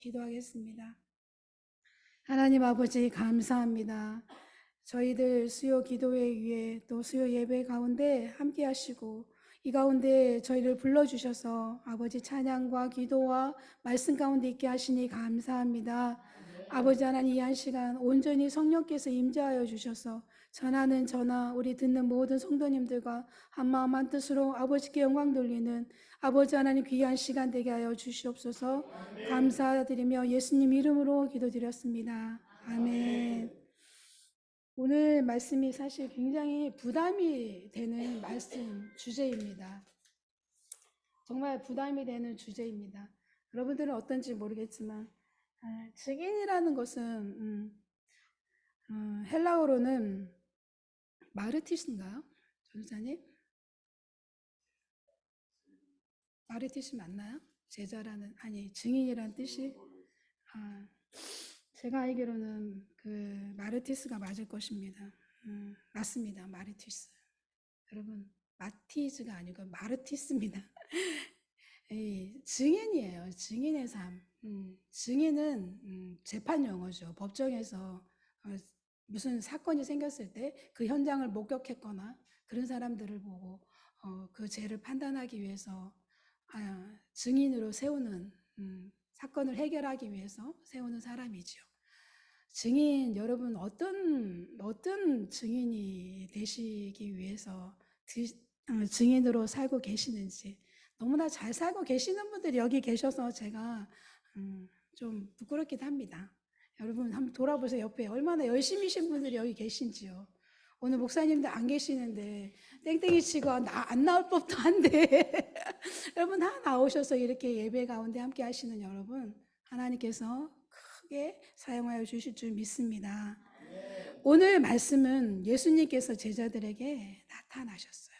기도하겠습니다. 하나님 아버지 감사합니다. 저희들 수요 기도회 위에 또 수요 예배 가운데 함께 하시고 이 가운데 저희를 불러주셔서 아버지 찬양과 기도와 말씀 가운데 있게 하시니 감사합니다. 아버지 하나님 이 한 시간 온전히 성령께서 임재하여 주셔서 전하는 전하 우리 듣는 모든 성도님들과 한마음 한뜻으로 아버지께 영광 돌리는 아버지 하나님 귀한 시간 되게 하여 주시옵소서. 감사드리며 예수님 이름으로 기도드렸습니다. 아멘. 오늘 말씀이 사실 굉장히 부담이 되는 말씀 주제입니다. 정말 부담이 되는 주제입니다. 여러분들은 어떤지 모르겠지만 증인이라는 것은 헬라어로는 마르티스인가요? 전사님? 마르티스 맞나요? 제자라는 아니 증인이라는 뜻이 제가 알기로는 그 마르티스가 맞을 것입니다. 맞습니다. 마르티스. 여러분 마티즈가 아니고 마르티스입니다. 증인이에요. 증인의 삶. 증인은 재판 용어죠. 법정에서 무슨 사건이 생겼을 때 그 현장을 목격했거나 그런 사람들을 보고 그 죄를 판단하기 위해서 증인으로 세우는 사건을 해결하기 위해서 세우는 사람이죠. 증인 여러분 어떤 증인이 되시기 위해서 증인으로 살고 계시는지 너무나 잘 살고 계시는 분들이 여기 계셔서 제가 좀 부끄럽기도 합니다. 여러분 한번 돌아보세요. 옆에 얼마나 열심히신 분들이 여기 계신지요. 오늘 목사님들 안 계시는데 땡땡이 치고 안 나올 법도 한데 여러분 다 나오셔서 이렇게 예배 가운데 함께 하시는 여러분 하나님께서 크게 사용하여 주실 줄 믿습니다. 오늘 말씀은 예수님께서 제자들에게 나타나셨어요.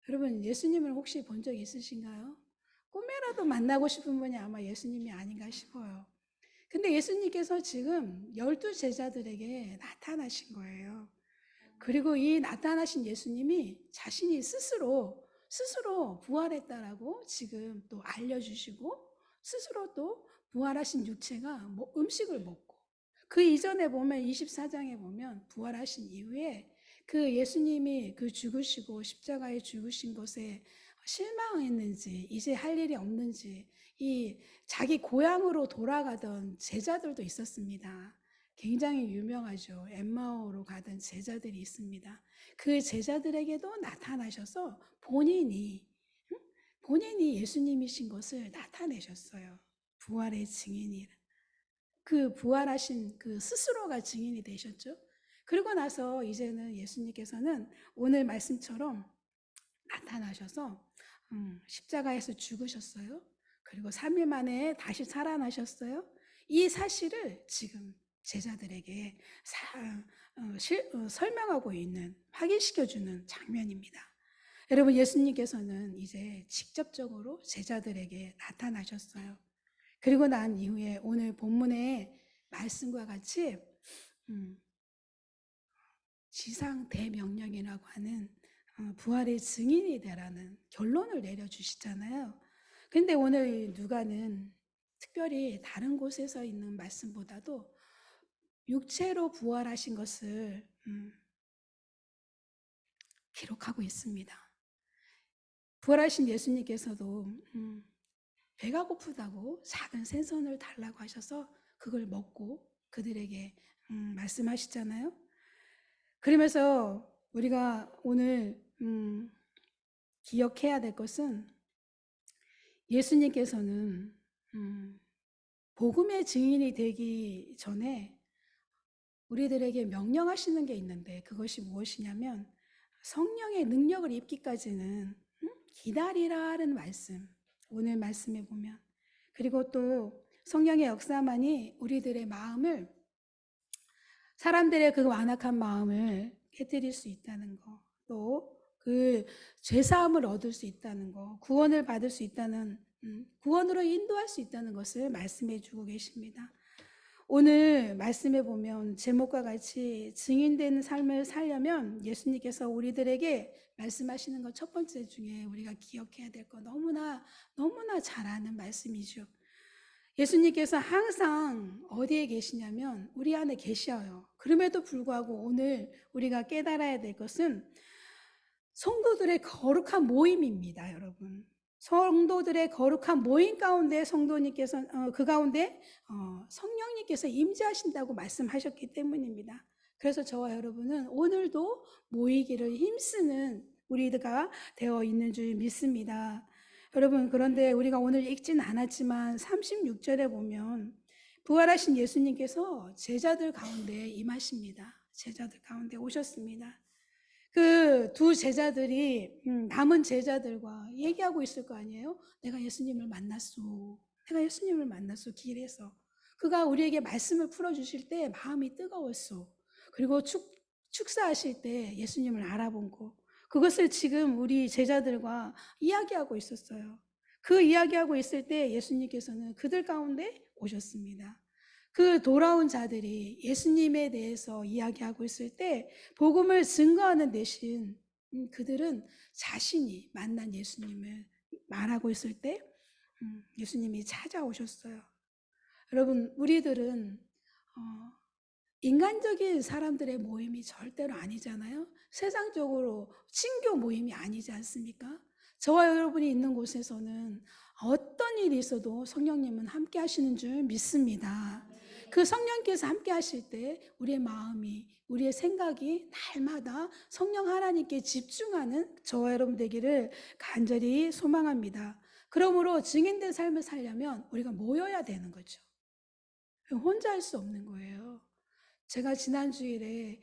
여러분 예수님을 혹시 본 적 있으신가요? 꿈에라도 만나고 싶은 분이 아마 예수님이 아닌가 싶어요. 근데 예수님께서 지금 12 제자들에게 나타나신 거예요. 그리고 이 나타나신 예수님이 자신이 스스로 부활했다라고 지금 또 알려주시고 스스로 또 부활하신 육체가 음식을 먹고 그 이전에 보면 24장에 보면 부활하신 이후에 그 예수님이 그 죽으시고 십자가에 죽으신 것에 실망했는지 이제 할 일이 없는지 이 자기 고향으로 돌아가던 제자들도 있었습니다. 굉장히 유명하죠. 엠마오로 가던 제자들이 있습니다. 그 제자들에게도 나타나셔서 본인이 예수님이신 것을 나타내셨어요. 부활의 증인이. 그 부활하신 그 스스로가 증인이 되셨죠. 그리고 나서 이제는 예수님께서는 오늘 말씀처럼 나타나셔서 십자가에서 죽으셨어요. 그리고 3일 만에 다시 살아나셨어요. 이 사실을 지금 제자들에게 설명하고 있는, 확인시켜주는 장면입니다. 여러분 예수님께서는 이제 직접적으로 제자들에게 나타나셨어요. 그리고 난 이후에 오늘 본문의 말씀과 같이 지상 대명령이라고 하는 부활의 증인이 되라는 결론을 내려주시잖아요. 근데 오늘 누가는 특별히 다른 곳에서 있는 말씀보다도 육체로 부활하신 것을 기록하고 있습니다. 부활하신 예수님께서도 배가 고프다고 작은 생선을 달라고 하셔서 그걸 먹고 그들에게 말씀하시잖아요. 그러면서 우리가 오늘 기억해야 될 것은 예수님께서는 복음의 증인이 되기 전에 우리들에게 명령하시는 게 있는데 그것이 무엇이냐면 성령의 능력을 입기까지는 기다리라는 말씀, 오늘 말씀에 보면 그리고 또 성령의 역사만이 우리들의 마음을 사람들의 그 완악한 마음을 깨뜨릴 수 있다는 거, 또 그 죄사함을 얻을 수 있다는 거, 구원을 받을 수 있다는 구원으로 인도할 수 있다는 것을 말씀해 주고 계십니다. 오늘 말씀해 보면 제목과 같이 증인되는 삶을 살려면 예수님께서 우리들에게 말씀하시는 것 첫 번째 중에 우리가 기억해야 될 거 너무나 잘 아는 말씀이죠. 예수님께서 항상 어디에 계시냐면 우리 안에 계셔요. 그럼에도 불구하고 오늘 우리가 깨달아야 될 것은 성도들의 거룩한 모임입니다, 여러분. 성도들의 거룩한 모임 가운데 성도님께서 그 가운데 성령님께서 임재하신다고 말씀하셨기 때문입니다. 그래서 저와 여러분은 오늘도 모이기를 힘쓰는 우리가 되어 있는 줄 믿습니다. 여러분, 그런데 우리가 오늘 읽진 않았지만 36절에 보면 부활하신 예수님께서 제자들 가운데 임하십니다. 제자들 가운데 오셨습니다. 그 두 제자들이 남은 제자들과 얘기하고 있을 거 아니에요? 내가 예수님을 만났소. 내가 예수님을 만났소. 길에서. 그가 우리에게 말씀을 풀어주실 때 마음이 뜨거웠소. 그리고 축사하실 때 예수님을 알아본 거. 그것을 지금 우리 제자들과 이야기하고 있었어요. 그 이야기하고 있을 때 예수님께서는 그들 가운데 오셨습니다. 그 돌아온 자들이 예수님에 대해서 이야기하고 있을 때 복음을 증거하는 대신 그들은 자신이 만난 예수님을 말하고 있을 때 예수님이 찾아오셨어요. 여러분, 우리들은 인간적인 사람들의 모임이 절대로 아니잖아요. 세상적으로 친교 모임이 아니지 않습니까? 저와 여러분이 있는 곳에서는 어떤 일이 있어도 성령님은 함께 하시는 줄 믿습니다. 그 성령께서 함께 하실 때 우리의 마음이, 우리의 생각이 날마다 성령 하나님께 집중하는 저와 여러분 되기를 간절히 소망합니다. 그러므로 증인된 삶을 살려면 우리가 모여야 되는 거죠. 혼자 할 수 없는 거예요. 제가 지난 주일에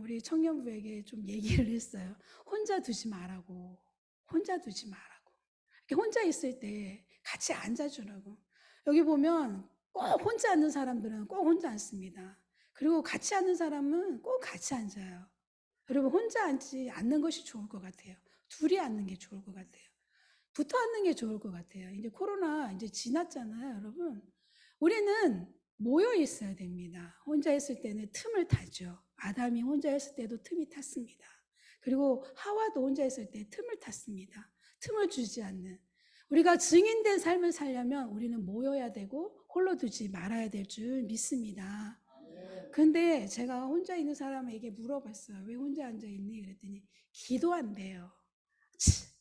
우리 청년부에게 좀 얘기를 했어요. 혼자 두지 말라고. 혼자 두지 말라고. 이렇게 혼자 있을 때 같이 앉아주라고. 여기 보면 꼭 혼자 앉는 사람들은 꼭 혼자 앉습니다. 그리고 같이 앉는 사람은 꼭 같이 앉아요. 여러분, 혼자 앉지 않는 것이 좋을 것 같아요. 둘이 앉는 게 좋을 것 같아요. 붙어 앉는 게 좋을 것 같아요. 이제 코로나 이제 지났잖아요, 여러분. 우리는 모여 있어야 됩니다. 혼자 있을 때는 틈을 타죠. 아담이 혼자 있을 때도 틈이 탔습니다. 그리고 하와도 혼자 있을 때 틈을 탔습니다. 틈을 주지 않는. 우리가 증인된 삶을 살려면 우리는 모여야 되고 홀로 두지 말아야 될 줄 믿습니다. 근데 제가 혼자 있는 사람에게 물어봤어요. 왜 혼자 앉아 있니? 그랬더니 기도한대요.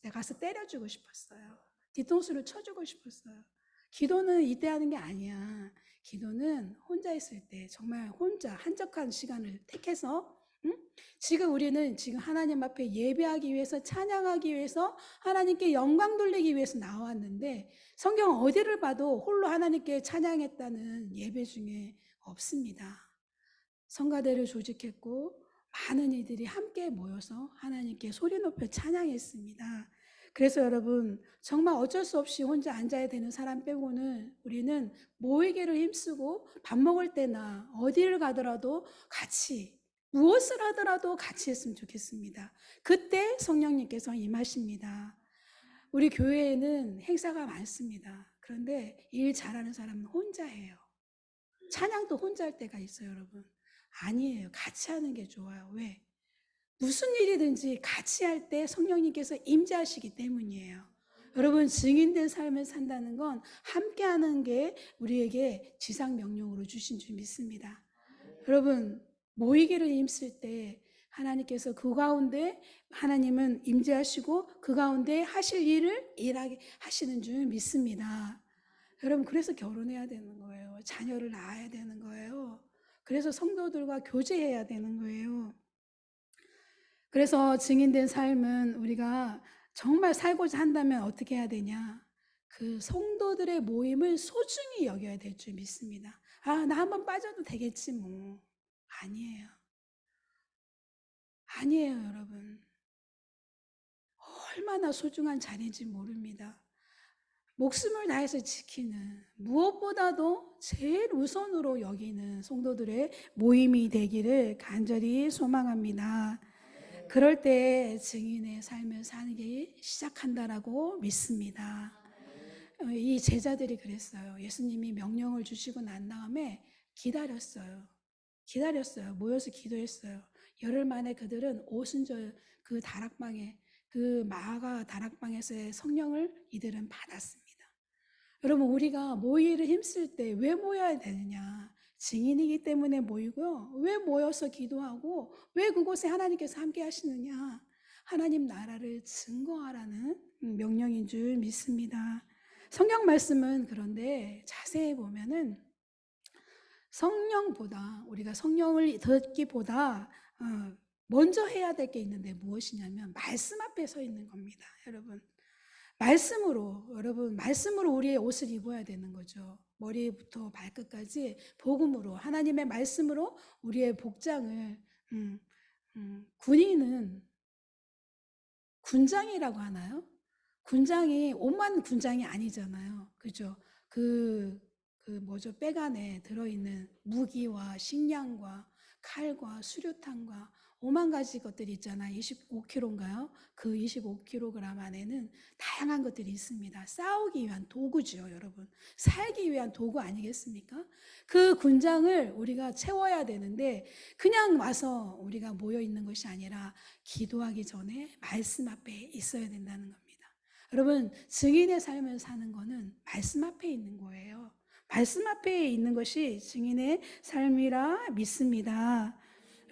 내가 가서 때려주고 싶었어요. 뒤통수를 쳐주고 싶었어요. 기도는 이때 하는 게 아니야. 기도는 혼자 있을 때 정말 혼자 한적한 시간을 택해서 지금 우리는 지금 하나님 앞에 예배하기 위해서 찬양하기 위해서 하나님께 영광 돌리기 위해서 나왔는데 성경 어디를 봐도 홀로 하나님께 찬양했다는 예배 중에 없습니다. 성가대를 조직했고 많은 이들이 함께 모여서 하나님께 소리 높여 찬양했습니다. 그래서 여러분 정말 어쩔 수 없이 혼자 앉아야 되는 사람 빼고는 우리는 모이기를 힘쓰고 밥 먹을 때나 어디를 가더라도 같이 무엇을 하더라도 같이 했으면 좋겠습니다. 그때 성령님께서 임하십니다. 우리 교회에는 행사가 많습니다. 그런데 일 잘하는 사람은 혼자 해요. 찬양도 혼자 할 때가 있어요, 여러분. 아니에요. 같이 하는 게 좋아요. 왜? 무슨 일이든지 같이 할 때 성령님께서 임재하시기 때문이에요. 여러분, 증인된 삶을 산다는 건 함께 하는 게 우리에게 지상 명령으로 주신 줄 믿습니다. 여러분, 모이기를 힘쓸 때 하나님께서 그 가운데 하나님은 임재하시고 그 가운데 하실 일을 일하게 하시는 줄 믿습니다. 여러분, 그래서 결혼해야 되는 거예요. 자녀를 낳아야 되는 거예요. 그래서 성도들과 교제해야 되는 거예요. 그래서 증인된 삶은 우리가 정말 살고자 한다면 어떻게 해야 되냐? 그 성도들의 모임을 소중히 여겨야 될 줄 믿습니다. 아, 나 한번 빠져도 되겠지 뭐. 아니에요. 아니에요, 여러분. 얼마나 소중한 자리인지 모릅니다. 목숨을 다해서 지키는 무엇보다도 제일 우선으로 여기는 성도들의 모임이 되기를 간절히 소망합니다. 그럴 때 증인의 삶을 사는 게 시작한다라고 믿습니다. 이 제자들이 그랬어요. 예수님이 명령을 주시고 난 다음에 기다렸어요. 기다렸어요. 모여서 기도했어요. 열흘 만에 그들은 오순절 그 다락방에 그 마가 다락방에서의 성령을 이들은 받았습니다. 여러분, 우리가 모이를 힘쓸 때 왜 모여야 되느냐? 증인이기 때문에 모이고요. 왜 모여서 기도하고 왜 그곳에 하나님께서 함께 하시느냐? 하나님 나라를 증거하라는 명령인 줄 믿습니다. 성경 말씀은 그런데 자세히 보면은 성령보다, 우리가 성령을 듣기보다 먼저 해야 될 게 있는데 무엇이냐면 말씀 앞에 서 있는 겁니다. 여러분, 말씀으로, 여러분, 말씀으로 우리의 옷을 입어야 되는 거죠. 머리부터 발끝까지 복음으로, 하나님의 말씀으로 우리의 복장을, 군인은 군장이라고 하나요? 군장이 옷만 군장이 아니잖아요. 그죠? 그, 그 뭐죠? 백 안에 들어있는 무기와 식량과 칼과 수류탄과 5만 가지 것들이 있잖아요. 25kg인가요? 그 25kg 안에는 다양한 것들이 있습니다. 싸우기 위한 도구죠, 여러분. 살기 위한 도구 아니겠습니까? 그 군장을 우리가 채워야 되는데 그냥 와서 우리가 모여 있는 것이 아니라 기도하기 전에 말씀 앞에 있어야 된다는 겁니다. 여러분, 증인의 삶을 사는 거는 말씀 앞에 있는 거예요. 말씀 앞에 있는 것이 증인의 삶이라 믿습니다.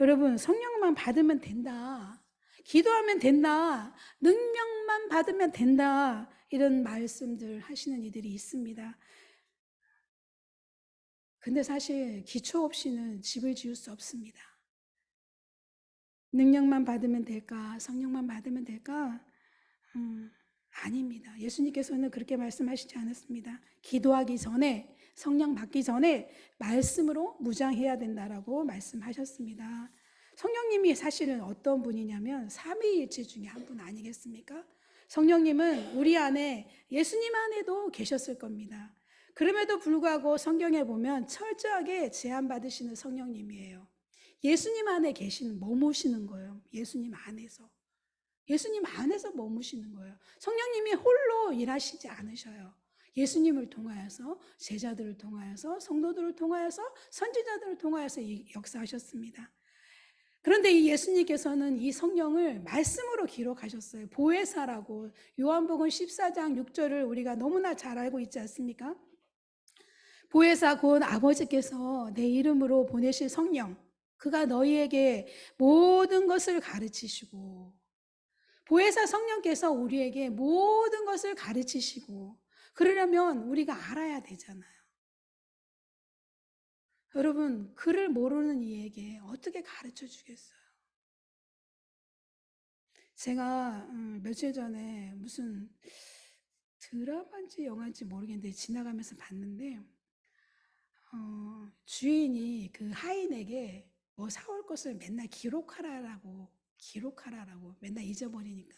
여러분, 성령만 받으면 된다. 기도하면 된다. 능력만 받으면 된다. 이런 말씀들 하시는 이들이 있습니다. 근데 사실 기초 없이는 집을 지을 수 없습니다. 능력만 받으면 될까? 성령만 받으면 될까? 아닙니다. 예수님께서는 그렇게 말씀하시지 않았습니다. 기도하기 전에, 성령 받기 전에 말씀으로 무장해야 된다라고 말씀하셨습니다. 성령님이 사실은 어떤 분이냐면 삼위일체 중에 한 분 아니겠습니까? 성령님은 우리 안에, 예수님 안에도 계셨을 겁니다. 그럼에도 불구하고 성경에 보면 철저하게 제한받으시는 성령님이에요. 예수님 안에 머무시는 거예요. 예수님 안에서. 예수님 안에서 머무시는 거예요. 성령님이 홀로 일하시지 않으셔요. 예수님을 통하여서, 제자들을 통하여서, 성도들을 통하여서, 선지자들을 통하여서 역사하셨습니다. 그런데 이 예수님께서는 이 성령을 말씀으로 기록하셨어요. 보혜사라고. 요한복음 14장 6절을 우리가 너무나 잘 알고 있지 않습니까? 보혜사 곧 아버지께서 내 이름으로 보내실 성령, 그가 너희에게 모든 것을 가르치시고, 보혜사 성령께서 우리에게 모든 것을 가르치시고, 그러려면 우리가 알아야 되잖아요. 여러분, 그를 모르는 이에게 어떻게 가르쳐 주겠어요? 제가 며칠 전에 무슨 드라마인지 영화인지 모르겠는데 지나가면서 봤는데, 주인이 그 하인에게 뭐 사올 것을 맨날 기록하라라고 맨날 잊어버리니까.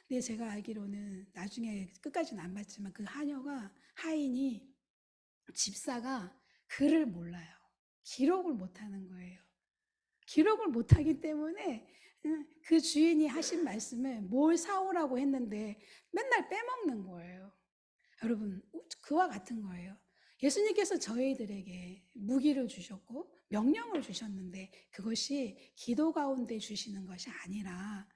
근데 제가 알기로는 나중에 끝까지는 안 봤지만 그 하인이 집사가 글을 몰라요. 기록을 못하는 거예요. 기록을 못하기 때문에 그 주인이 하신 말씀을 뭘 사오라고 했는데 맨날 빼먹는 거예요. 여러분, 그와 같은 거예요. 예수님께서 저희들에게 무기를 주셨고 명령을 주셨는데 그것이 기도 가운데 주시는 것이 아니라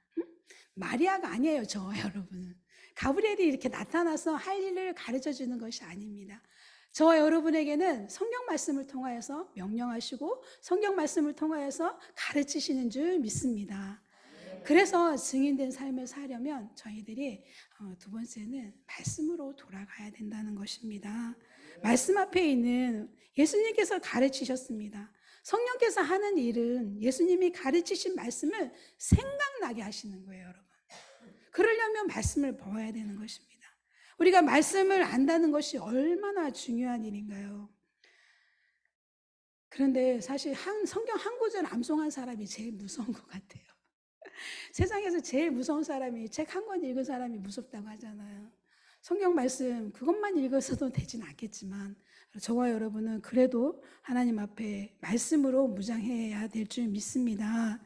마리아가 아니에요, 여러분은. 가브리엘이 이렇게 나타나서 할 일을 가르쳐 주는 것이 아닙니다. 저와 여러분에게는 성경 말씀을 통하여서 명령하시고 성경 말씀을 통하여서 가르치시는 줄 믿습니다. 그래서 증인된 삶을 살려면 저희들이 두 번째는 말씀으로 돌아가야 된다는 것입니다. 말씀 앞에 있는 예수님께서 가르치셨습니다. 성령께서 하는 일은 예수님이 가르치신 말씀을 생각나게 하시는 거예요, 여러분. 그러려면 말씀을 배워야 되는 것입니다. 우리가 말씀을 안다는 것이 얼마나 중요한 일인가요? 그런데 사실 성경 한 구절 암송한 사람이 제일 무서운 것 같아요. 세상에서 제일 무서운 사람이 책 한 권 읽은 사람이 무섭다고 하잖아요. 성경 말씀 그것만 읽어서도 되진 않겠지만 저와 여러분은 그래도 하나님 앞에 말씀으로 무장해야 될 줄 믿습니다.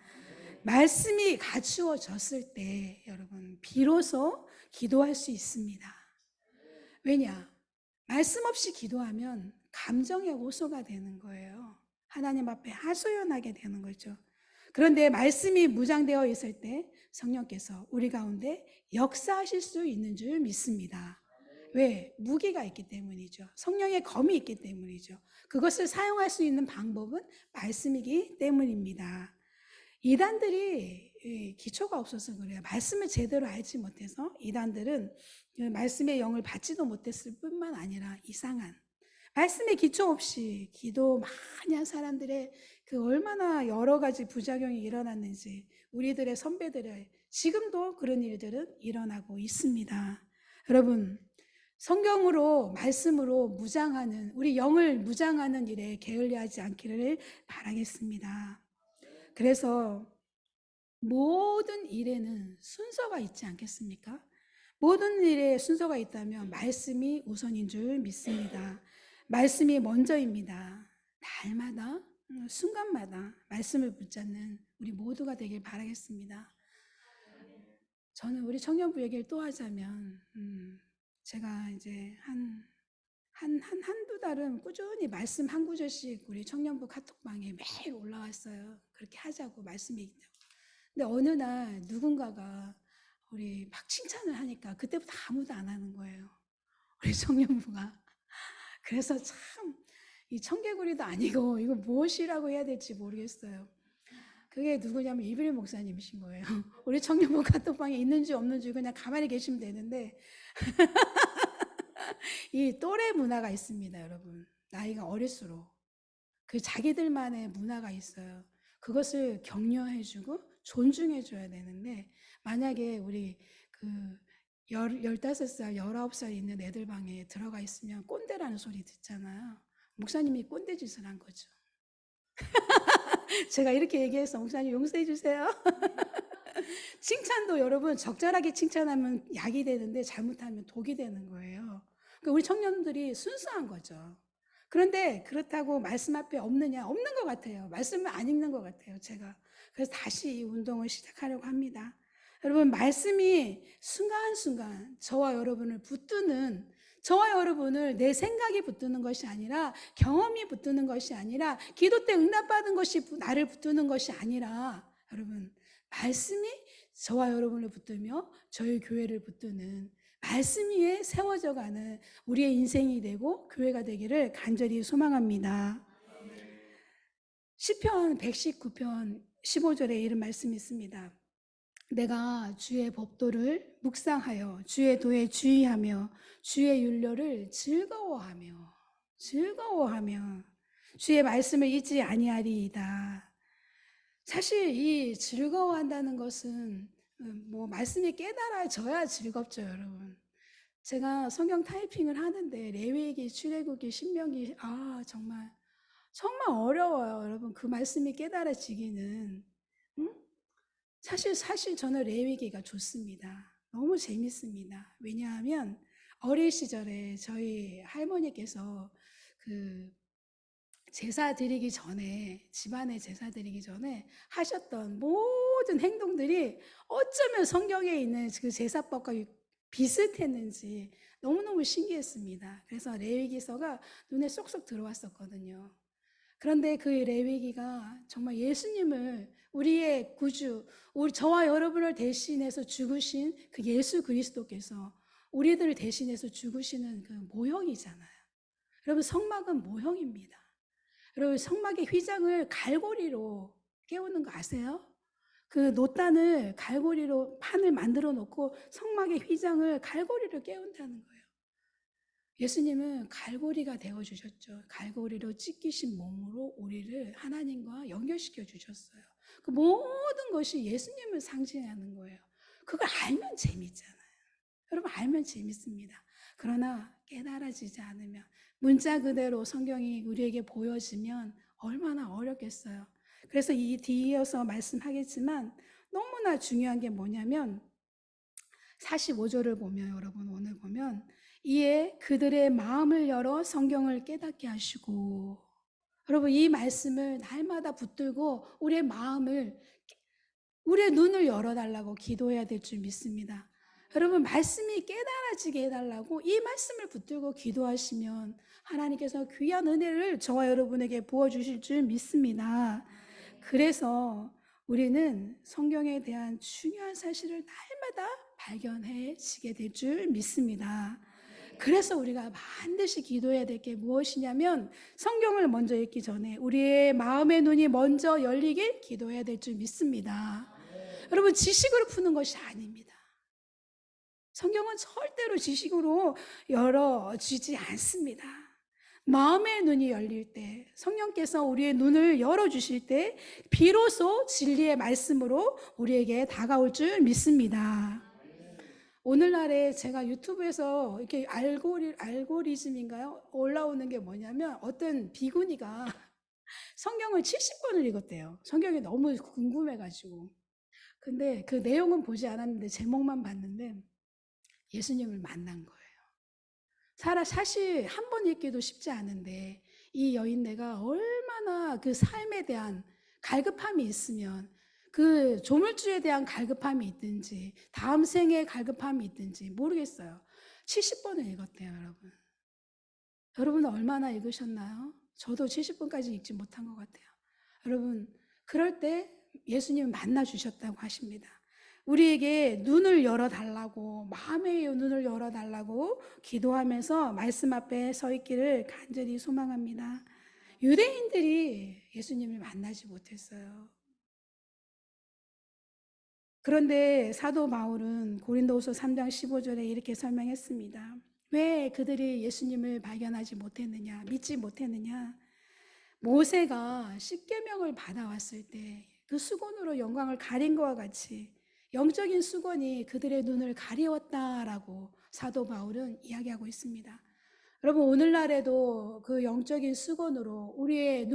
말씀이 갖추어졌을 때 여러분 비로소 기도할 수 있습니다. 왜냐? 말씀 없이 기도하면 감정의 호소가 되는 거예요. 하나님 앞에 하소연하게 되는 거죠. 그런데 말씀이 무장되어 있을 때 성령께서 우리 가운데 역사하실 수 있는 줄 믿습니다. 왜? 무기가 있기 때문이죠. 성령의 검이 있기 때문이죠. 그것을 사용할 수 있는 방법은 말씀이기 때문입니다. 이단들이 기초가 없어서 그래요. 말씀을 제대로 알지 못해서 이단들은 그 말씀의 영을 받지도 못했을 뿐만 아니라 이상한 말씀의 기초 없이 기도 많이 한 사람들의 그 얼마나 여러 가지 부작용이 일어났는지 우리들의 선배들의 지금도 그런 일들은 일어나고 있습니다. 여러분, 성경으로 말씀으로 무장하는 우리 영을 무장하는 일에 게을리하지 않기를 바라겠습니다. 그래서 모든 일에는 순서가 있지 않겠습니까? 모든 일에 순서가 있다면 말씀이 우선인 줄 믿습니다. 말씀이 먼저입니다. 날마다 순간마다 말씀을 붙잡는 우리 모두가 되길 바라겠습니다. 저는 우리 청년부 얘기를 또 하자면 제가 이제 한두 달은 꾸준히 말씀 한 구절씩 우리 청년부 카톡방에 매일 올라왔어요. 그렇게 하자고 말씀 얘기하고. 근데 어느 날 누군가가 우리 막 칭찬을 하니까 그때부터 아무도 안 하는 거예요. 우리 청년부가. 그래서 참 이 청개구리도 아니고 이거 무엇이라고 해야 될지 모르겠어요. 그게 누구냐면 이빌 목사님이신 거예요. 우리 청년부 카톡방에 있는지 없는지 그냥 가만히 계시면 되는데 이 또래 문화가 있습니다, 여러분. 나이가 어릴수록 그 자기들만의 문화가 있어요. 그것을 격려해주고 존중해줘야 되는데 만약에 우리 그 15살, 19살 있는 애들 방에 들어가 있으면 꼰대라는 소리 듣잖아요. 목사님이 꼰대 짓을 한 거죠. 제가 이렇게 얘기해서 목사님 용서해 주세요. 칭찬도 여러분 적절하게 칭찬하면 약이 되는데 잘못하면 독이 되는 거예요. 그러니까 우리 청년들이 순수한 거죠. 그런데 그렇다고 말씀 앞에 없느냐? 없는 것 같아요. 말씀을 안 읽는 것 같아요, 제가. 그래서 다시 이 운동을 시작하려고 합니다. 여러분, 말씀이 순간순간 저와 여러분을 붙드는, 저와 여러분을 내 생각이 붙드는 것이 아니라, 경험이 붙드는 것이 아니라, 기도 때 응답받은 것이 나를 붙드는 것이 아니라, 여러분, 말씀이 저와 여러분을 붙들며 저희 교회를 붙드는 말씀 위에 세워져 가는 우리의 인생이 되고 교회가 되기를 간절히 소망합니다. 시편 119편 15절에 이런 말씀이 있습니다. 내가 주의 법도를 묵상하여 주의 도에 주의하며 주의 율례를 즐거워하며 주의 말씀을 잊지 아니하리이다. 사실 이 즐거워한다는 것은 뭐 말씀이 깨달아져야 즐겁죠, 여러분. 제가 성경 타이핑을 하는데 레위기, 출애굽기, 신명기 정말 어려워요, 여러분. 그 말씀이 깨달아지기는. 응? 사실 저는 레위기가 좋습니다. 너무 재밌습니다. 왜냐하면 어린 시절에 저희 할머니께서 그 제사 드리기 전에, 집안에 제사 드리기 전에 하셨던 모든 행동들이 어쩌면 성경에 있는 그 제사법과 비슷했는지 너무너무 신기했습니다. 그래서 레위기서가 눈에 쏙쏙 들어왔었거든요. 그런데 그 레위기가 정말 예수님을 우리의 구주, 저와 여러분을 대신해서 죽으신 그 예수 그리스도께서 우리들을 대신해서 죽으시는 그 모형이잖아요. 여러분, 성막은 모형입니다. 여러분, 성막의 휘장을 갈고리로 깨우는 거 아세요? 그 노단을 갈고리로 판을 만들어 놓고 성막의 휘장을 갈고리로 깨운다는 거예요. 예수님은 갈고리가 되어 주셨죠. 갈고리로 찢기신 몸으로 우리를 하나님과 연결시켜 주셨어요. 그 모든 것이 예수님을 상징하는 거예요. 그걸 알면 재밌잖아요. 여러분, 알면 재밌습니다. 그러나 깨달아지지 않으면, 문자 그대로 성경이 우리에게 보여지면 얼마나 어렵겠어요. 그래서 이 뒤이어서 말씀하겠지만 너무나 중요한 게 뭐냐면 45절을 보면, 여러분 오늘 보면, 이에 그들의 마음을 열어 성경을 깨닫게 하시고, 여러분 이 말씀을 날마다 붙들고 우리의 마음을, 우리의 눈을 열어달라고 기도해야 될 줄 믿습니다. 여러분, 말씀이 깨달아지게 해달라고 이 말씀을 붙들고 기도하시면 하나님께서 귀한 은혜를 저와 여러분에게 부어주실 줄 믿습니다. 그래서 우리는 성경에 대한 중요한 사실을 날마다 발견해지게 될 줄 믿습니다. 그래서 우리가 반드시 기도해야 될 게 무엇이냐면 성경을 먼저 읽기 전에 우리의 마음의 눈이 먼저 열리길 기도해야 될 줄 믿습니다. 여러분, 지식으로 푸는 것이 아닙니다. 성경은 절대로 지식으로 열어주지 않습니다. 마음의 눈이 열릴 때, 성령께서 우리의 눈을 열어주실 때 비로소 진리의 말씀으로 우리에게 다가올 줄 믿습니다. 오늘날에 제가 유튜브에서 이렇게 알고리즘인가요? 올라오는 게 뭐냐면 어떤 비구니가 성경을 70번을 읽었대요. 성경이 너무 궁금해가지고. 근데 그 내용은 보지 않았는데 제목만 봤는데 예수님을 만난 거예요. 사실 한 번 읽기도 쉽지 않은데 이 여인네가 얼마나 그 삶에 대한 갈급함이 있으면 그 조물주에 대한 갈급함이 있든지 다음 생에 갈급함이 있든지 모르겠어요. 70번을 읽었대요, 여러분. 여러분은 얼마나 읽으셨나요? 저도 70번까지 읽지 못한 것 같아요. 여러분, 그럴 때 예수님을 만나 주셨다고 하십니다. 우리에게 눈을 열어달라고, 마음의 눈을 열어달라고 기도하면서 말씀 앞에 서 있기를 간절히 소망합니다. 유대인들이 예수님을 만나지 못했어요. 그런데 사도 바울은 고린도후서 3장 15절에 이렇게 설명했습니다. 왜 그들이 예수님을 발견하지 못했느냐, 믿지 못했느냐? 모세가 십계명을 받아왔을 때 그 수건으로 영광을 가린 것과 같이 영적인 수건이 그들의 눈을 가리웠다라고 사도 바울은 이야기하고 있습니다. 여러분, 오늘날에도 그 영적인 수건으로 우리의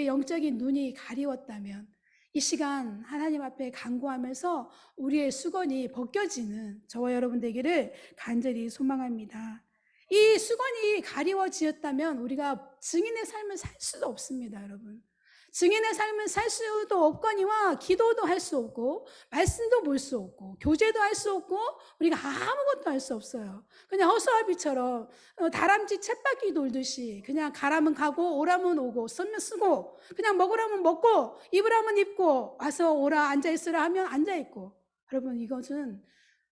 영적인 눈이 가리웠다면 이 시간 하나님 앞에 간구하면서 우리의 수건이 벗겨지는 저와 여러분 되기를 간절히 소망합니다. 이 수건이 가리워지었다면 우리가 증인의 삶을 살 수도 없습니다, 여러분. 증인의 삶을 살 수도 없거니와 기도도 할 수 없고 말씀도 볼 수 없고 교제도 할 수 없고 우리가 아무것도 할 수 없어요. 그냥 허수아비처럼 다람쥐 쳇바퀴 돌듯이 그냥 가라면 가고 오라면 오고 쓰면 쓰고 그냥 먹으라면 먹고 입으라면 입고 와서 오라 앉아있으라 하면 앉아있고. 여러분, 이것은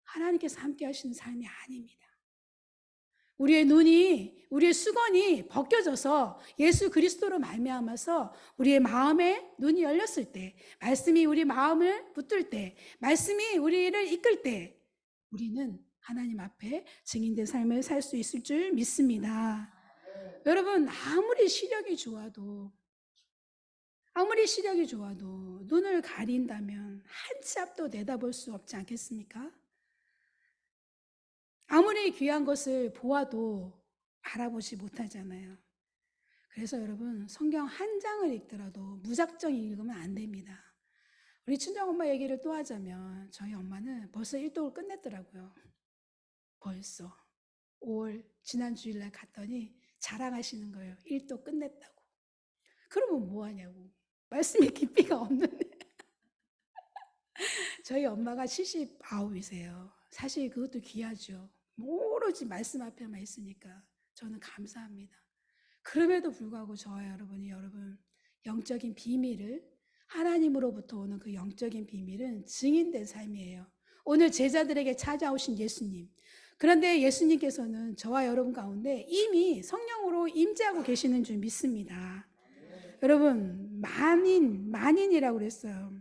하나님께서 함께 하시는 삶이 아닙니다. 우리의 수건이 벗겨져서 예수 그리스도로 말미암아서 우리의 마음에 눈이 열렸을 때, 말씀이 우리 마음을 붙들 때, 말씀이 우리를 이끌 때 우리는 하나님 앞에 증인된 삶을 살 수 있을 줄 믿습니다. 여러분, 아무리 시력이 좋아도 눈을 가린다면 한 치 앞도 내다볼 수 없지 않겠습니까? 아무리 귀한 것을 보아도 알아보지 못하잖아요. 그래서 여러분, 성경 한 장을 읽더라도 무작정 읽으면 안 됩니다. 우리 친정엄마 얘기를 또 하자면 저희 엄마는 벌써 일독을 끝냈더라고요. 벌써 5월 지난 주일날 갔더니 자랑하시는 거예요. 일독 끝냈다고. 그러면 뭐하냐고. 말씀에 깊이가 없는데. 저희 엄마가 79이세요. 사실 그것도 귀하죠. 오로지 말씀 앞에만 있으니까 저는 감사합니다. 그럼에도 불구하고 저와 여러분 영적인 비밀을, 하나님으로부터 오는 그 영적인 비밀은 증인된 삶이에요. 오늘 제자들에게 찾아오신 예수님, 그런데 예수님께서는 저와 여러분 가운데 이미 성령으로 임재하고 계시는 줄 믿습니다. 여러분, 만인이라고 그랬어요.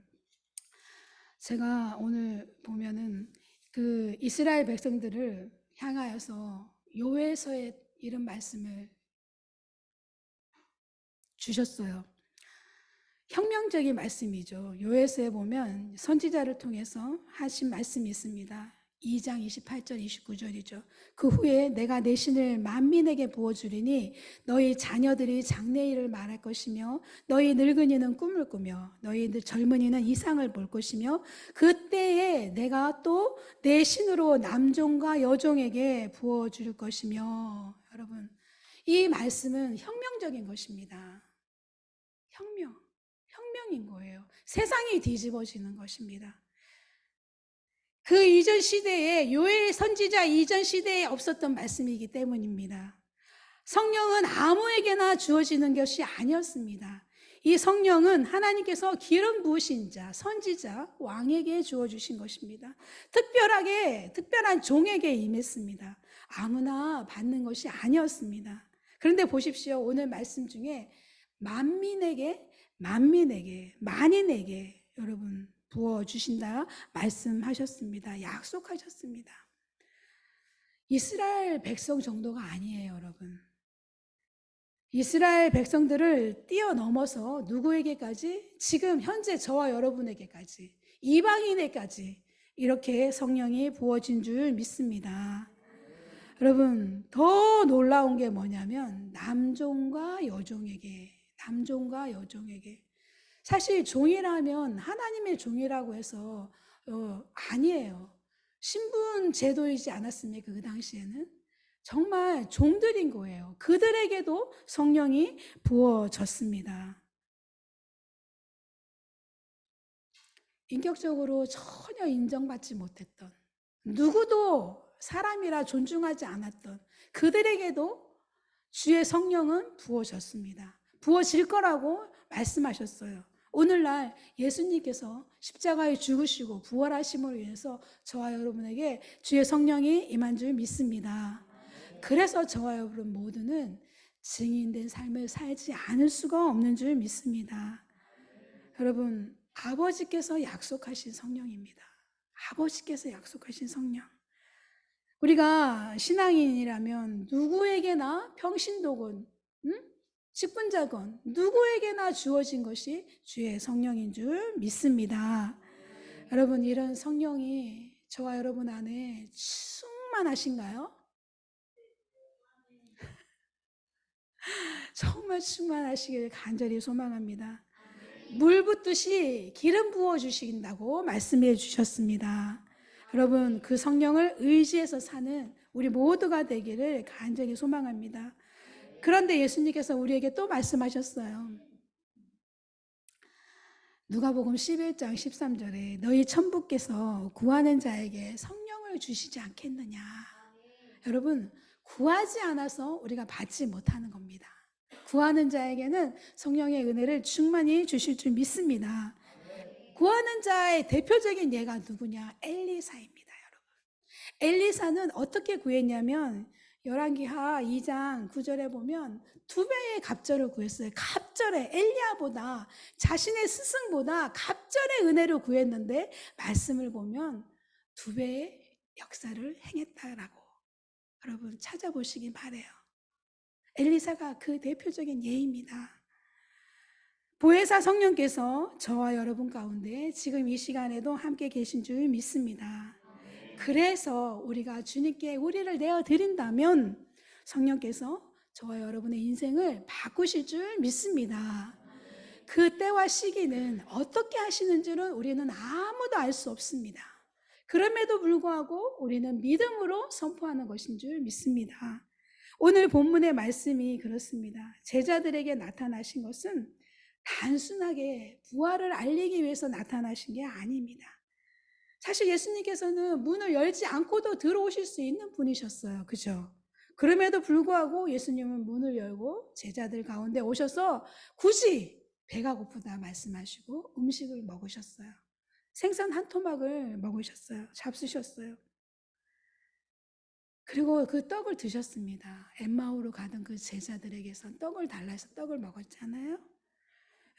제가 오늘 보면은 그 이스라엘 백성들을 향하여서 요에서의 이런 말씀을 주셨어요. 혁명적인 말씀이죠. 요에서에 보면 선지자를 통해서 하신 말씀이 있습니다. 2장 28절 29절이죠. 그 후에 내가 내 신을 만민에게 부어주리니 너희 자녀들이 장래일을 말할 것이며 너희 늙은이는 꿈을 꾸며 너희 젊은이는 이상을 볼 것이며 그때에 내가 또 내 신으로 남종과 여종에게 부어줄 것이며. 여러분, 이 말씀은 혁명적인 것입니다. 혁명인 거예요. 세상이 뒤집어지는 것입니다. 그 이전 시대에 요엘 선지자 이전 시대에 없었던 말씀이기 때문입니다. 성령은 아무에게나 주어지는 것이 아니었습니다. 이 성령은 하나님께서 기름 부으신 자, 선지자, 왕에게 주어주신 것입니다. 특별한 종에게 임했습니다. 아무나 받는 것이 아니었습니다. 그런데 보십시오. 오늘 말씀 중에 만민에게, 만인에게 여러분 부어주신다 말씀하셨습니다. 약속하셨습니다. 이스라엘 백성 정도가 아니에요, 여러분. 이스라엘 백성들을 뛰어넘어서 누구에게까지? 지금 현재 저와 여러분에게까지, 이방인에게까지 이렇게 성령이 부어진 줄 믿습니다. 여러분, 더 놀라운 게 뭐냐면 남종과 여종에게, 사실 종이라면 하나님의 종이라고 해서 아니에요. 신분 제도이지 않았습니까? 그 당시에는 정말 종들인 거예요. 그들에게도 성령이 부어졌습니다. 인격적으로 전혀 인정받지 못했던, 누구도 사람이라 존중하지 않았던 그들에게도 주의 성령은 부어졌습니다. 부어질 거라고 말씀하셨어요. 오늘날 예수님께서 십자가에 죽으시고 부활하심을 위해서 저와 여러분에게 주의 성령이 임한 줄 믿습니다. 그래서 저와 여러분 모두는 증인된 삶을 살지 않을 수가 없는 줄 믿습니다. 여러분, 아버지께서 약속하신 성령입니다. 아버지께서 약속하신 성령. 우리가 신앙인이라면 누구에게나 평신도건, 직분자건 누구에게나 주어진 것이 주의 성령인 줄 믿습니다. 여러분, 이런 성령이 저와 여러분 안에 충만하신가요? 정말 충만하시길 간절히 소망합니다. 물 붓듯이 기름 부어 주신다고 말씀해 주셨습니다. 여러분, 그 성령을 의지해서 사는 우리 모두가 되기를 간절히 소망합니다. 그런데 예수님께서 우리에게 또 말씀하셨어요. 누가복음 11장 13절에 너희 천부께서 구하는 자에게 성령을 주시지 않겠느냐. 여러분, 구하지 않아서 우리가 받지 못하는 겁니다. 구하는 자에게는 성령의 은혜를 충만히 주실 줄 믿습니다. 구하는 자의 대표적인 예가 누구냐? 엘리사입니다, 여러분. 엘리사는 어떻게 구했냐면 열왕기하 2장 9절에 보면 2배의 갑절을 구했어요. 갑절에 엘리야보다, 자신의 스승보다 갑절의 은혜를 구했는데 말씀을 보면 2배의 역사를 행했다라고 여러분 찾아보시기 바래요. 엘리사가 그 대표적인 예입니다. 보혜사 성령께서 저와 여러분 가운데 지금 이 시간에도 함께 계신 줄 믿습니다. 그래서 우리가 주님께 우리를 내어드린다면 성령께서 저와 여러분의 인생을 바꾸실 줄 믿습니다. 그 때와 시기는 어떻게 하시는지는 우리는 아무도 알 수 없습니다. 그럼에도 불구하고 우리는 믿음으로 선포하는 것인 줄 믿습니다. 오늘 본문의 말씀이 그렇습니다. 제자들에게 나타나신 것은 단순하게 부활을 알리기 위해서 나타나신 게 아닙니다. 사실 예수님께서는 문을 열지 않고도 들어오실 수 있는 분이셨어요. 그죠? 그럼에도 불구하고 예수님은 문을 열고 제자들 가운데 오셔서 굳이 배가 고프다 말씀하시고 음식을 먹으셨어요. 생선 한 토막을 먹으셨어요. 잡수셨어요. 그리고 그 떡을 드셨습니다. 엠마오로 가던 그 제자들에게서 떡을 달라서 떡을 먹었잖아요.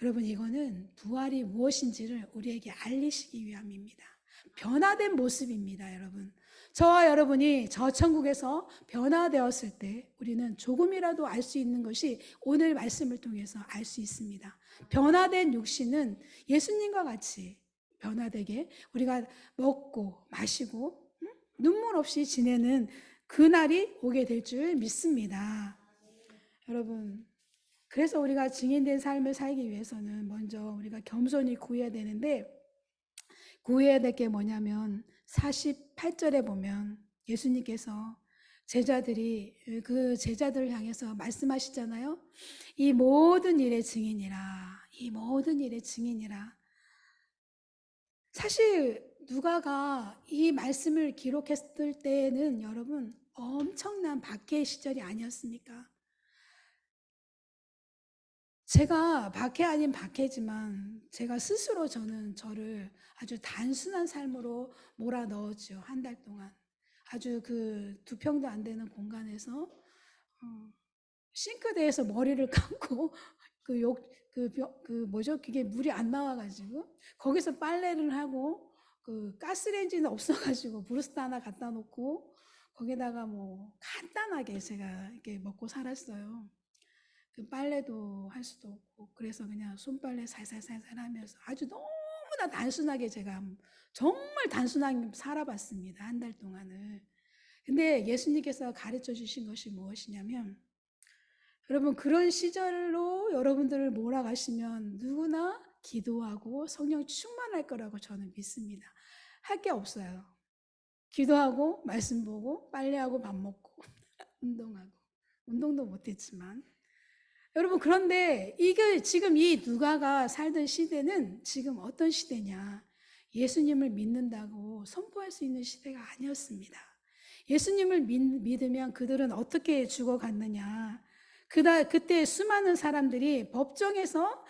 여러분, 이거는 부활이 무엇인지를 우리에게 알리시기 위함입니다. 변화된 모습입니다, 여러분. 저와 여러분이 저 천국에서 변화되었을 때 우리는 조금이라도 알 수 있는 것이 오늘 말씀을 통해서 알 수 있습니다. 변화된 육신은 예수님과 같이 변화되게 우리가 먹고 마시고 눈물 없이 지내는 그날이 오게 될 줄 믿습니다. 여러분, 그래서 우리가 증인된 삶을 살기 위해서는 먼저 우리가 겸손히 구해야 되는데, 구해야 될 게 뭐냐면 48절에 보면 예수님께서 제자들이 그 제자들을 향해서 말씀하시잖아요. 이 모든 일의 증인이라. 이 모든 일의 증인이라. 사실 누가가 이 말씀을 기록했을 때는 여러분 엄청난 박해의 시절이 아니었습니까? 제가 박해 아닌 박해지만 제가 스스로 저는 저를 아주 단순한 삶으로 몰아넣었죠. 한 달 동안. 아주 그 2평도 안 되는 공간에서 싱크대에서 머리를 감고 뭐죠? 그게 물이 안 나와가지고 거기서 빨래를 하고 그 가스레인지는 없어가지고 브루스타 하나 갖다 놓고 거기다가 뭐 간단하게 제가 이렇게 먹고 살았어요. 그 빨래도 할 수도 없고 그래서 그냥 손빨래 살살살살 하면서 아주 너무나 단순하게 제가 정말 단순하게 살아봤습니다. 한 달 동안을. 근데 예수님께서 가르쳐 주신 것이 무엇이냐면 여러분 그런 시절로 여러분들을 몰아가시면 누구나 기도하고 성령 충만할 거라고 저는 믿습니다. 할 게 없어요. 기도하고 말씀 보고 빨래하고 밥 먹고 운동하고 운동도 못했지만 여러분 그런데 이게 지금 이 누가가 살던 시대는 지금 어떤 시대냐? 예수님을 믿는다고 선포할 수 있는 시대가 아니었습니다. 예수님을 믿으면 그들은 어떻게 죽어갔느냐? 그때 수많은 사람들이 법정에서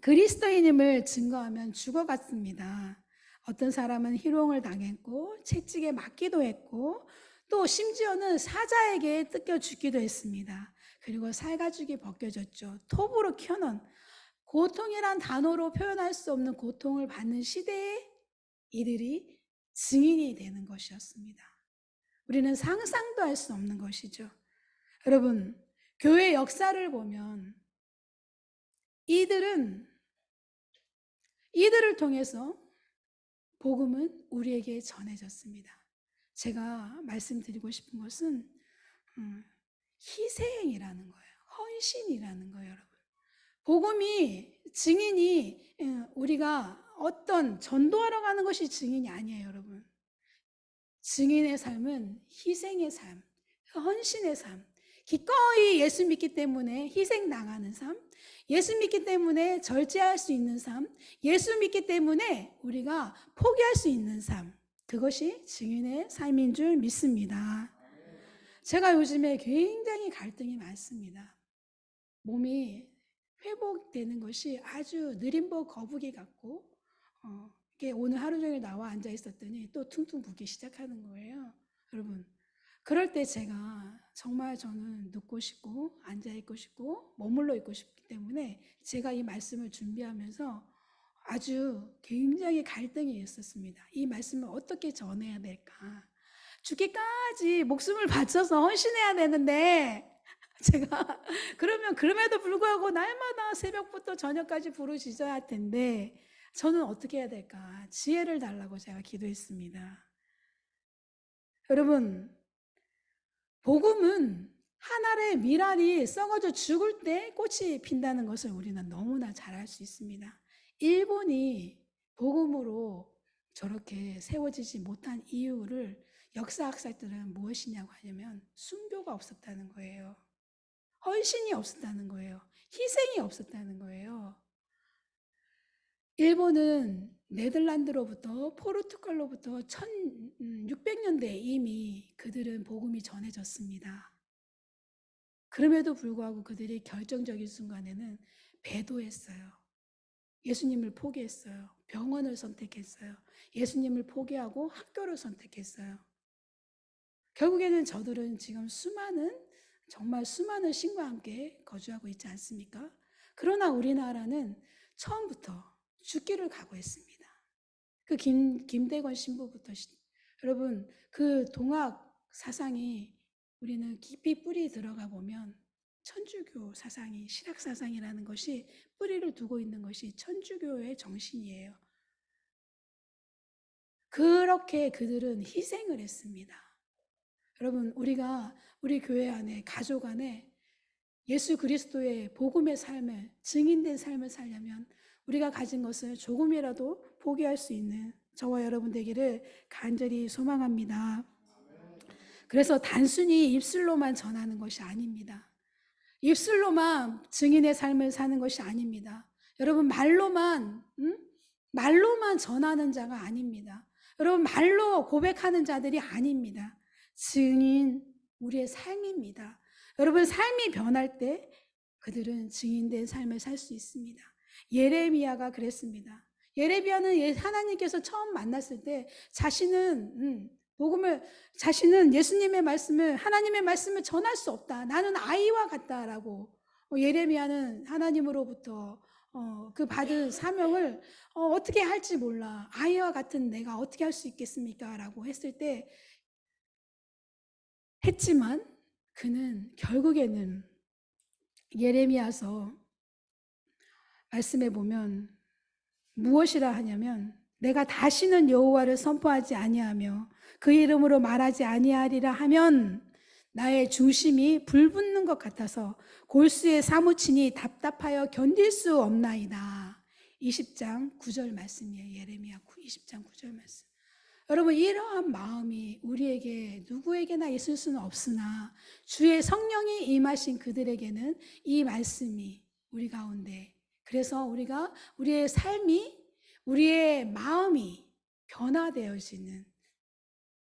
그리스도인임을 증거하면 죽어갔습니다. 어떤 사람은 희롱을 당했고 채찍에 맞기도 했고 또 심지어는 사자에게 뜯겨 죽기도 했습니다. 그리고 살가죽이 벗겨졌죠. 톱으로 켜는 고통이란 단어로 표현할 수 없는 고통을 받는 시대에 이들이 증인이 되는 것이었습니다. 우리는 상상도 할 수 없는 것이죠. 여러분, 교회 역사를 보면 이들을 통해서 복음은 우리에게 전해졌습니다. 제가 말씀드리고 싶은 것은 희생이라는 거예요. 헌신이라는 거예요, 여러분. 복음이 증인이 우리가 어떤 전도하러 가는 것이 증인이 아니에요, 여러분. 증인의 삶은 희생의 삶, 헌신의 삶, 기꺼이 예수 믿기 때문에 희생당하는 삶, 예수 믿기 때문에 절제할 수 있는 삶, 예수 믿기 때문에 우리가 포기할 수 있는 삶, 그것이 증인의 삶인 줄 믿습니다. 제가 요즘에 굉장히 갈등이 많습니다. 몸이 회복되는 것이 아주 느린 법 거북이 같고 이게 오늘 하루 종일 나와 앉아 있었더니 또 퉁퉁 붓기 시작하는 거예요. 여러분 그럴 때 제가 정말 저는 눕고 싶고 앉아있고 싶고 머물러 있고 싶기 때문에 제가 이 말씀을 준비하면서 아주 굉장히 갈등이 있었습니다. 이 말씀을 어떻게 전해야 될까? 죽기까지 목숨을 바쳐서 헌신해야 되는데 제가 그러면 그럼에도 불구하고 날마다 새벽부터 저녁까지 부르짖어야 할 텐데 저는 어떻게 해야 될까? 지혜를 달라고 제가 기도했습니다. 여러분 복음은 한 알의 밀알이 썩어져 죽을 때 꽃이 핀다는 것을 우리는 너무나 잘 알 수 있습니다. 일본이 복음으로 저렇게 세워지지 못한 이유를 역사학자들은 무엇이냐고 하냐면 순교가 없었다는 거예요. 헌신이 없었다는 거예요. 희생이 없었다는 거예요. 일본은 네덜란드로부터 포르투갈로부터 1600년대에 이미 그들은 복음이 전해졌습니다. 그럼에도 불구하고 그들이 결정적인 순간에는 배도했어요. 예수님을 포기했어요. 병원을 선택했어요. 예수님을 포기하고 학교를 선택했어요. 결국에는 저들은 지금 정말 수많은 신과 함께 거주하고 있지 않습니까? 그러나 우리나라는 처음부터 죽기를 각오했습니다. 그 김대건 신부부터 여러분 그 동학 사상이 우리는 깊이 뿌리 들어가 보면 천주교 사상이 신학 사상이라는 것이 뿌리를 두고 있는 것이 천주교의 정신이에요. 그렇게 그들은 희생을 했습니다. 여러분 우리가 우리 교회 안에 가족 안에 예수 그리스도의 복음의 삶을 증인된 삶을 살려면 우리가 가진 것을 조금이라도 포기할 수 있는 저와 여러분 되기를 간절히 소망합니다. 그래서 단순히 입술로만 전하는 것이 아닙니다. 입술로만 증인의 삶을 사는 것이 아닙니다. 여러분 말로만 전하는 자가 아닙니다. 여러분 말로 고백하는 자들이 아닙니다. 증인 우리의 삶입니다. 여러분 삶이 변할 때 그들은 증인된 삶을 살 수 있습니다. 예레미야가 그랬습니다. 예레미야는 하나님께서 처음 만났을 때 자신은 복음을 자신은 예수님의 말씀을 하나님의 말씀을 전할 수 없다. 나는 아이와 같다라고 예레미야는 하나님으로부터 그 받은 사명을 어떻게 할지 몰라. 아이와 같은 내가 어떻게 할 수 있겠습니까? 라고 했을 때 했지만 그는 결국에는 예레미야서 말씀해 보면 무엇이라 하냐면 내가 다시는 여호와를 선포하지 아니하며 그 이름으로 말하지 아니하리라 하면 나의 중심이 불붙는 것 같아서 골수에 사무치니 답답하여 견딜 수 없나이다. 20장 9절 말씀이에요. 예레미야 20장 9절 말씀. 여러분 이러한 마음이 우리에게 누구에게나 있을 수는 없으나 주의 성령이 임하신 그들에게는 이 말씀이 우리 가운데 그래서 우리가 우리의 삶이 우리의 마음이 변화되어지는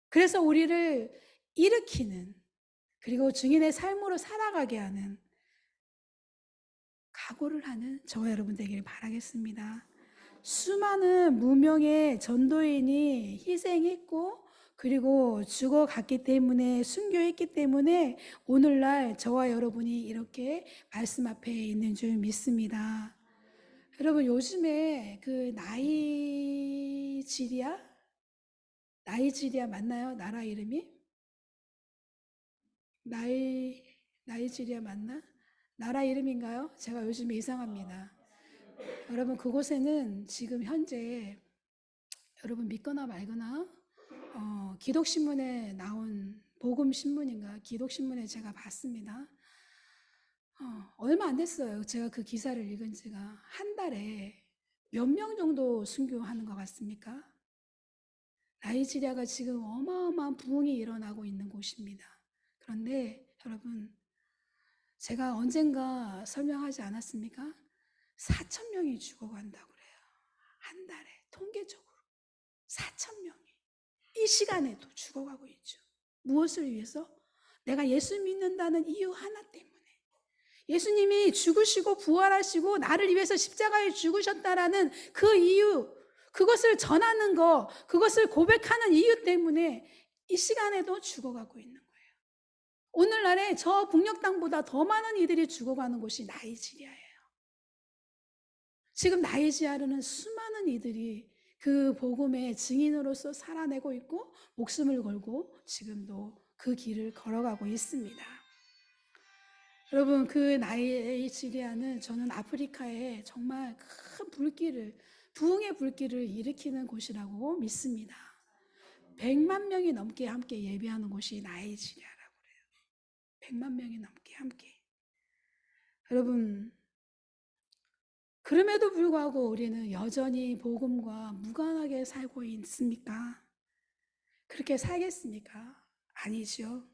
그래서 우리를 일으키는 그리고 증인의 삶으로 살아가게 하는 각오를 하는 저와 여러분 되기를 바라겠습니다. 수많은 무명의 전도인이 희생했고 그리고 죽어갔기 때문에 순교했기 때문에 오늘날 저와 여러분이 이렇게 말씀 앞에 있는 줄 믿습니다. 여러분 요즘에 그 나이지리아 맞나요? 나라 이름이? 나이지리아 맞나? 나라 이름인가요? 제가 요즘에 이상합니다. 여러분 그곳에는 지금 현재 여러분 믿거나 말거나 기독신문에 나온 복음신문인가 기독신문에 제가 봤습니다. 얼마 안 됐어요. 제가 그 기사를 읽은 지가 한 달에 몇 명 정도 순교하는 것 같습니까? 나이지리아가 지금 어마어마한 부흥이 일어나고 있는 곳입니다. 그런데 여러분 제가 언젠가 설명하지 않았습니까? 4,000명이 죽어간다고 그래요. 한 달에 통계적으로 4,000명이 이 시간에도 죽어가고 있죠. 무엇을 위해서? 내가 예수 믿는다는 이유 하나 때문에. 예수님이 죽으시고 부활하시고 나를 위해서 십자가에 죽으셨다라는 그 이유, 그것을 전하는 거, 그것을 고백하는 이유 때문에 이 시간에도 죽어가고 있는 거예요. 오늘날에 저 북녘 땅보다 더 많은 이들이 죽어가는 곳이 나이지리아예요. 지금 나이지리아는 수많은 이들이 그 복음의 증인으로서 살아내고 있고 목숨을 걸고 지금도 그 길을 걸어가고 있습니다. 여러분 그 나이지리아는 저는 아프리카에 정말 큰 부흥의 불길을 일으키는 곳이라고 믿습니다. 100만 명이 넘게 함께 예배하는 곳이 나이지리아라고 그래요. 100만 명이 넘게 함께. 여러분 그럼에도 불구하고 우리는 여전히 복음과 무관하게 살고 있습니까? 그렇게 살겠습니까? 아니죠.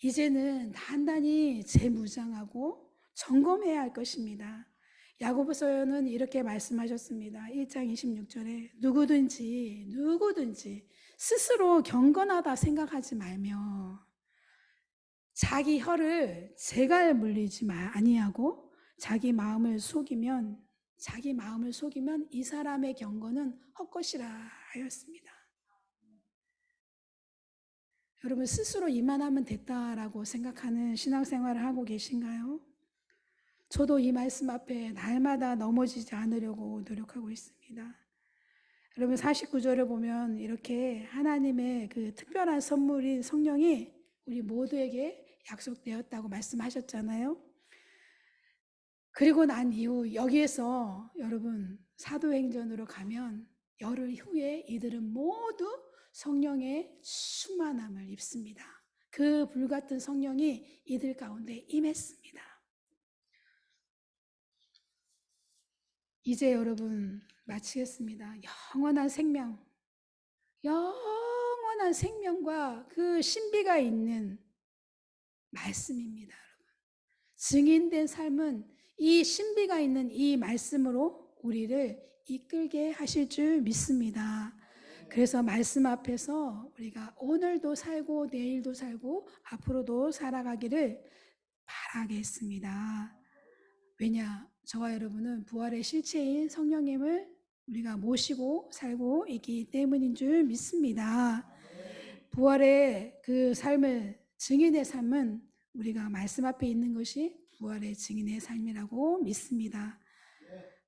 이제는 단단히 재무장하고 점검해야 할 것입니다. 야고보서는 이렇게 말씀하셨습니다. 1장 26절에 누구든지 스스로 경건하다 생각하지 말며 자기 혀를 재갈 물리지 아니하고 자기 마음을 속이면 이 사람의 경건은 헛것이라 하였습니다. 여러분 스스로 이만하면 됐다라고 생각하는 신앙생활을 하고 계신가요? 저도 이 말씀 앞에 날마다 넘어지지 않으려고 노력하고 있습니다. 여러분 49절을 보면 이렇게 하나님의 그 특별한 선물인 성령이 우리 모두에게 약속되었다고 말씀하셨잖아요. 그리고 난 이후 여기에서 여러분 사도행전으로 가면 열흘 후에 이들은 모두 성령의 충만함을 입습니다. 그 불같은 성령이 이들 가운데 임했습니다. 이제 여러분 마치겠습니다. 영원한 생명과 그 신비가 있는 말씀입니다. 여러분. 증인된 삶은 이 신비가 있는 이 말씀으로 우리를 이끌게 하실 줄 믿습니다. 그래서 말씀 앞에서 우리가 오늘도 살고 내일도 살고 앞으로도 살아가기를 바라겠습니다. 왜냐? 저와 여러분은 부활의 실체인 성령님을 우리가 모시고 살고 있기 때문인 줄 믿습니다. 부활의 그 삶을, 증인의 삶은 우리가 말씀 앞에 있는 것이 부활의 증인의 삶이라고 믿습니다.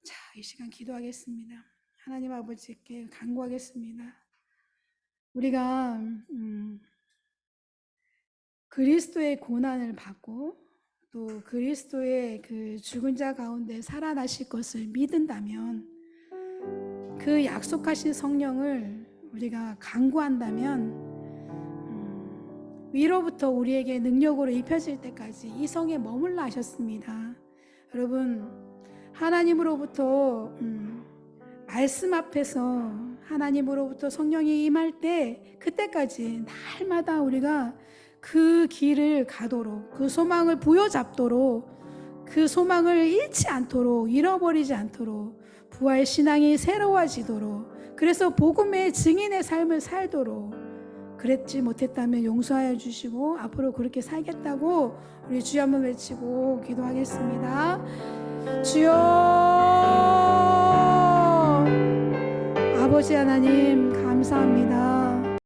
자, 이 시간 기도하겠습니다. 하나님 아버지께 간구하겠습니다. 우리가 그리스도의 고난을 받고 또 그리스도의 그 죽은 자 가운데 살아나실 것을 믿는다면, 그 약속하신 성령을 우리가 간구한다면 위로부터 우리에게 능력으로 입혀질 때까지 이 성에 머물라 하셨습니다. 여러분, 하나님으로부터 말씀 앞에서 하나님으로부터 성령이 임할 때, 그때까지 날마다 우리가 그 길을 가도록, 그 소망을 부여잡도록, 그 소망을 잃지 않도록, 잃어버리지 않도록, 부활 신앙이 새로워지도록, 그래서 복음의 증인의 삶을 살도록, 그랬지 못했다면 용서하여 주시고 앞으로 그렇게 살겠다고 우리 주여 한번 외치고 기도하겠습니다. 주여, 아버지 하나님 감사합니다.